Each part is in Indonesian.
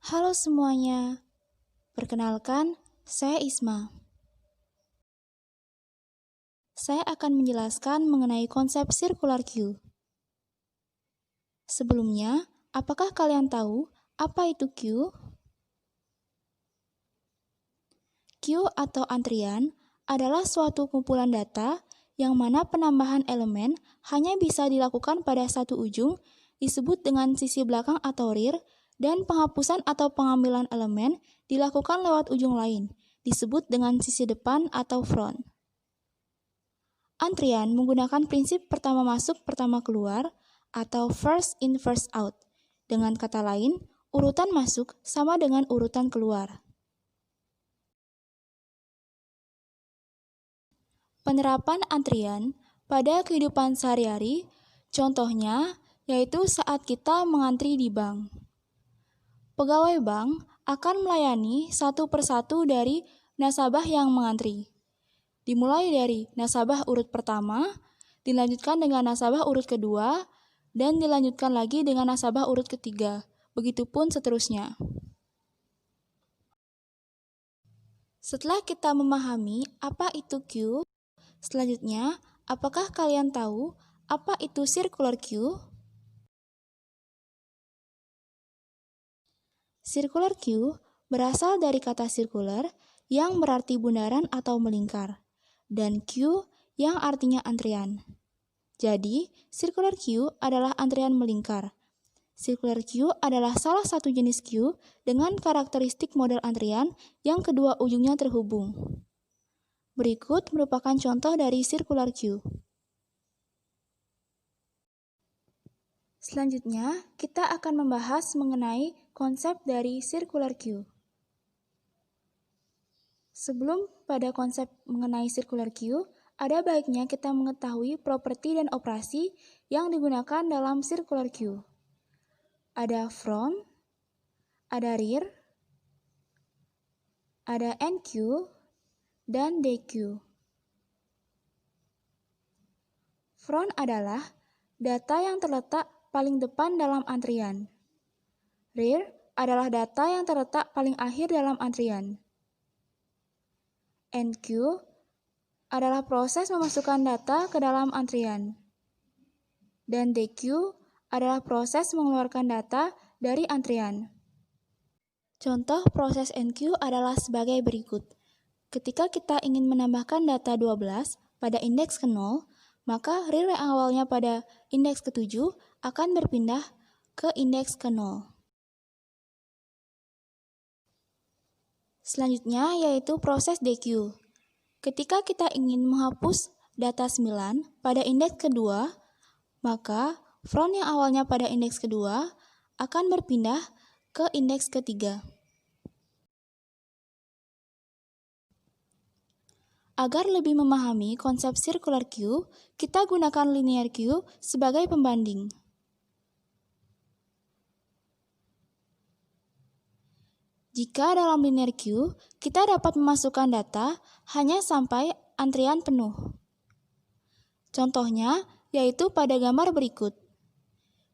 Halo semuanya, perkenalkan, saya Isma. Saya akan menjelaskan mengenai konsep circular queue. Sebelumnya, apakah kalian tahu apa itu queue? Queue atau antrian adalah suatu kumpulan data yang mana penambahan elemen hanya bisa dilakukan pada satu ujung, disebut dengan sisi belakang atau rear, dan penghapusan atau pengambilan elemen dilakukan lewat ujung lain, disebut dengan sisi depan atau front. Antrian menggunakan prinsip pertama masuk, pertama keluar, atau first in, first out. Dengan kata lain, urutan masuk sama dengan urutan keluar. Penerapan antrian pada kehidupan sehari-hari, contohnya yaitu saat kita mengantri di bank. Pegawai bank akan melayani satu persatu dari nasabah yang mengantri. Dimulai dari nasabah urut pertama, dilanjutkan dengan nasabah urut kedua, dan dilanjutkan lagi dengan nasabah urut ketiga. Begitupun seterusnya. Setelah kita memahami apa itu queue, selanjutnya, apakah kalian tahu apa itu circular queue? Circular queue berasal dari kata circular yang berarti bundaran atau melingkar, dan queue yang artinya antrian. Jadi, circular queue adalah antrian melingkar. Circular queue adalah salah satu jenis queue dengan karakteristik model antrian yang kedua ujungnya terhubung. Berikut merupakan contoh dari circular queue. Selanjutnya, kita akan membahas mengenai konsep dari circular queue. Sebelum pada konsep mengenai circular queue, ada baiknya kita mengetahui properti dan operasi yang digunakan dalam circular queue. Ada front, ada rear, ada end queue, dan day queue. Front adalah data yang terletak paling depan dalam antrian. Rear adalah data yang terletak paling akhir dalam antrian. End queue adalah proses memasukkan data ke dalam antrian. Dan day queue adalah proses mengeluarkan data dari antrian. Contoh proses end queue adalah sebagai berikut. Ketika kita ingin menambahkan data 12 pada indeks ke-0, maka rear yang awalnya pada indeks ke-7 akan berpindah ke indeks ke-0. Selanjutnya yaitu proses DQ. Ketika kita ingin menghapus data 9 pada indeks kedua, maka front yang awalnya pada indeks kedua akan berpindah ke indeks ketiga. Agar lebih memahami konsep circular queue, kita gunakan linear queue sebagai pembanding. Jika dalam linear queue, kita dapat memasukkan data hanya sampai antrian penuh. Contohnya, yaitu pada gambar berikut.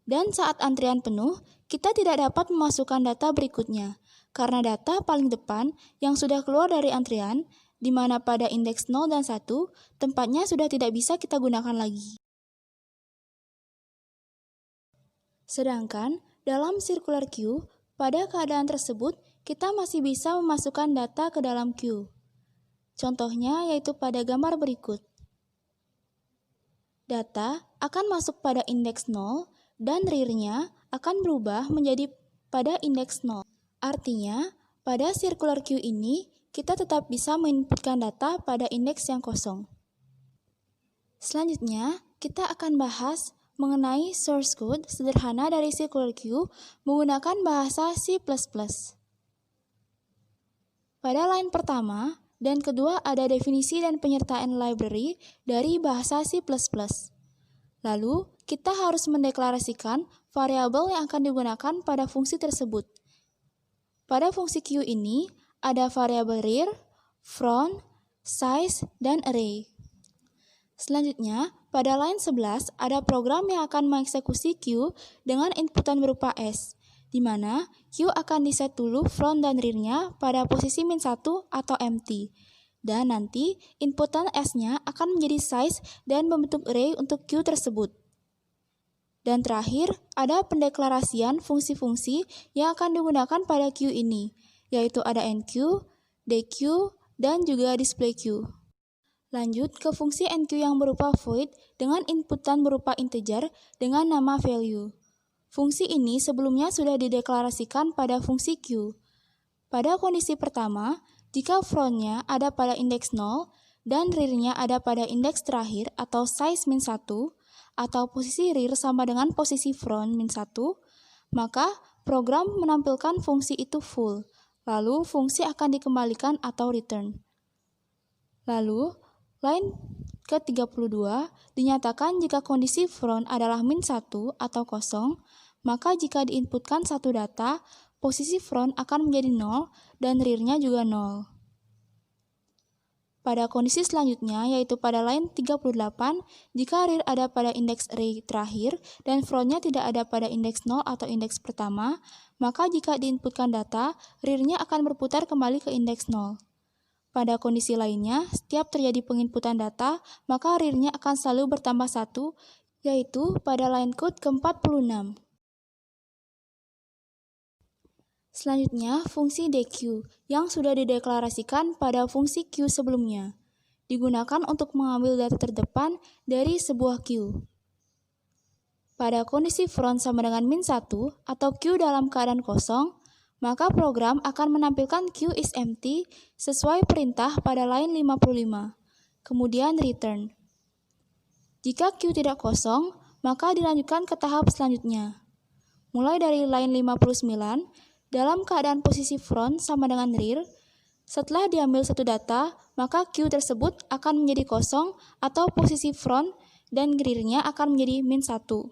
Dan saat antrian penuh, kita tidak dapat memasukkan data berikutnya, karena data paling depan yang sudah keluar dari antrian, di mana pada indeks 0 dan 1, tempatnya sudah tidak bisa kita gunakan lagi. Sedangkan, dalam circular queue, pada keadaan tersebut, kita masih bisa memasukkan data ke dalam queue. Contohnya yaitu pada gambar berikut. Data akan masuk pada indeks 0 dan rear-nya akan berubah menjadi pada indeks 0. Artinya, pada circular queue ini, kita tetap bisa menginputkan data pada indeks yang kosong. Selanjutnya, kita akan bahas mengenai source code sederhana dari circular queue menggunakan bahasa C++. Pada line pertama dan kedua ada definisi dan penyertaan library dari bahasa C++. Lalu, kita harus mendeklarasikan variabel yang akan digunakan pada fungsi tersebut. Pada fungsi queue ini, ada variabel rear, front, size, dan array. Selanjutnya, pada line 11 ada program yang akan mengeksekusi queue dengan inputan berupa S, di mana Q akan diset dulu front dan rear-nya pada posisi -1 atau empty. Dan nanti inputan S-nya akan menjadi size dan membentuk array untuk Q tersebut. Dan terakhir, ada pendeklarasian fungsi-fungsi yang akan digunakan pada Q ini, yaitu ada enqueue, dequeue, dan juga displayQueue. Lanjut ke fungsi enqueue yang berupa void dengan inputan berupa integer dengan nama value. Fungsi ini sebelumnya sudah dideklarasikan pada fungsi Q. Pada kondisi pertama, jika front-nya ada pada indeks 0 dan rear-nya ada pada indeks terakhir atau size -1, atau posisi rear sama dengan posisi front -1, maka program menampilkan fungsi itu full, lalu fungsi akan dikembalikan atau return. Lalu, line ke-32 dinyatakan jika kondisi front adalah -1 atau kosong, maka jika diinputkan satu data, posisi front akan menjadi 0 dan rear-nya juga 0. Pada kondisi selanjutnya, yaitu pada line 38, jika rear ada pada indeks array terakhir dan front-nya tidak ada pada indeks 0 atau indeks pertama, maka jika diinputkan data, rear-nya akan berputar kembali ke indeks 0. Pada kondisi lainnya, setiap terjadi penginputan data, maka rear-nya akan selalu bertambah 1, yaitu pada line code ke-46. Selanjutnya, fungsi dequeue yang sudah dideklarasikan pada fungsi Q sebelumnya, digunakan untuk mengambil data terdepan dari sebuah queue. Pada kondisi front sama dengan -1 atau Q dalam keadaan kosong, maka program akan menampilkan Q is empty sesuai perintah pada line 55, kemudian return. Jika Q tidak kosong, maka dilanjutkan ke tahap selanjutnya. Mulai dari line 59, dalam keadaan posisi front sama dengan rear, setelah diambil satu data, maka Q tersebut akan menjadi kosong atau posisi front dan rear-nya akan menjadi -1.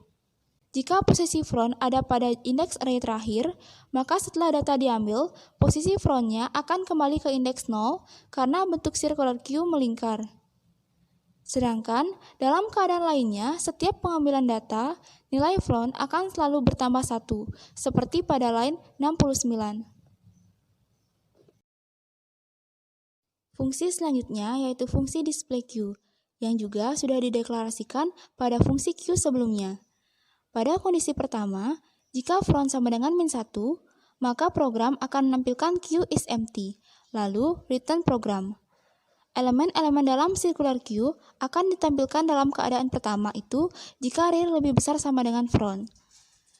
Jika posisi front ada pada indeks array terakhir, maka setelah data diambil, posisi front-nya akan kembali ke indeks 0 karena bentuk circular Q melingkar. Sedangkan dalam keadaan lainnya, setiap pengambilan data, nilai front akan selalu bertambah 1, seperti pada line 69. Fungsi selanjutnya yaitu fungsi displayQueue, yang juga sudah dideklarasikan pada fungsi Q sebelumnya. Pada kondisi pertama, jika front sama dengan -1, maka program akan menampilkan Q is empty, lalu return program. Elemen-elemen dalam circular queue akan ditampilkan dalam keadaan pertama itu jika rear lebih besar sama dengan front.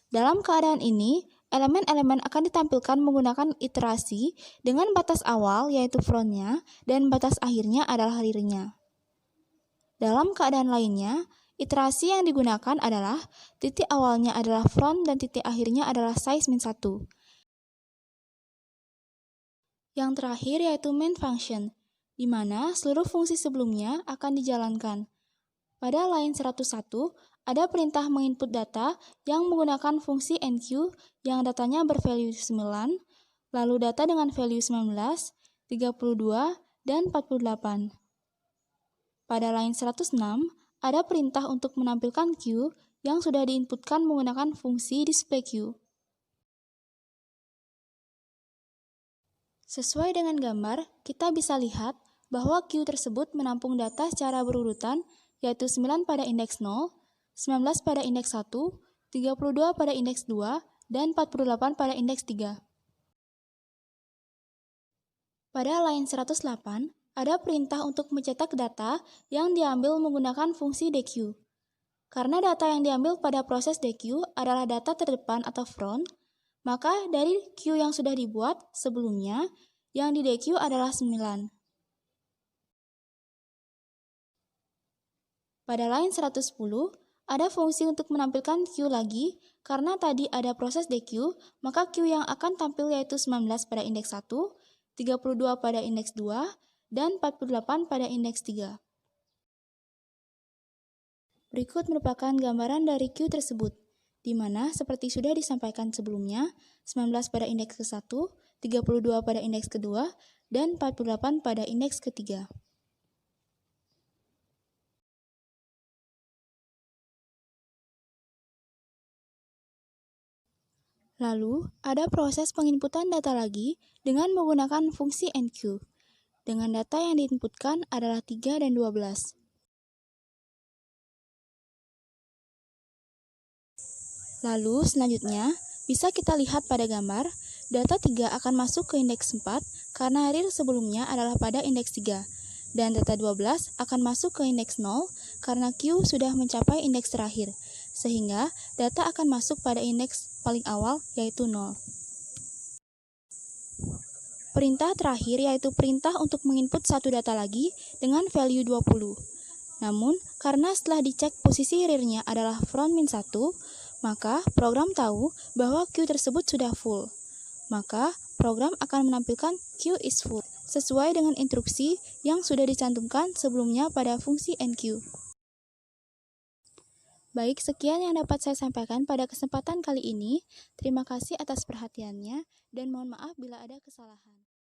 Dalam keadaan ini, elemen-elemen akan ditampilkan menggunakan iterasi dengan batas awal yaitu front-nya dan batas akhirnya adalah rear-nya. Dalam keadaan lainnya, iterasi yang digunakan adalah titik awalnya adalah front dan titik akhirnya adalah size -1. Yang terakhir yaitu main function, di mana seluruh fungsi sebelumnya akan dijalankan. Pada line 101, ada perintah menginput data yang menggunakan fungsi enqueue yang datanya bervalue 9, lalu data dengan value 19, 32, dan 48. Pada line 106, ada perintah untuk menampilkan queue yang sudah diinputkan menggunakan fungsi displayQueue. Sesuai dengan gambar, kita bisa lihat bahwa queue tersebut menampung data secara berurutan, yaitu 9 pada indeks 0, 19 pada indeks 1, 32 pada indeks 2, dan 48 pada indeks 3. Pada line 108, ada perintah untuk mencetak data yang diambil menggunakan fungsi dequeue. Karena data yang diambil pada proses dequeue adalah data terdepan atau front, maka dari queue yang sudah dibuat sebelumnya, yang di dequeue adalah 9. Pada line 110, ada fungsi untuk menampilkan queue lagi, karena tadi ada proses dequeue, maka queue yang akan tampil yaitu 19 pada indeks 1, 32 pada indeks 2, dan 48 pada indeks 3. Berikut merupakan gambaran dari queue tersebut, di mana seperti sudah disampaikan sebelumnya, 19 pada indeks ke-1, 32 pada indeks kedua, dan 48 pada indeks ketiga. Lalu, ada proses penginputan data lagi dengan menggunakan fungsi enqueue. Dengan data yang diinputkan adalah 3 dan 12. Lalu, selanjutnya, bisa kita lihat pada gambar, data 3 akan masuk ke indeks 4 karena real sebelumnya adalah pada indeks 3. Dan data 12 akan masuk ke indeks 0 karena Q sudah mencapai indeks terakhir, sehingga data akan masuk pada indeks paling awal yaitu 0. Perintah terakhir yaitu perintah untuk menginput satu data lagi dengan value 20. Namun, karena setelah dicek posisi rear-nya adalah front min 1, maka program tahu bahwa Q tersebut sudah full. Maka, program akan menampilkan Q is full, sesuai dengan instruksi yang sudah dicantumkan sebelumnya pada fungsi enqueue. Baik, sekian yang dapat saya sampaikan pada kesempatan kali ini. Terima kasih atas perhatiannya, dan mohon maaf bila ada kesalahan.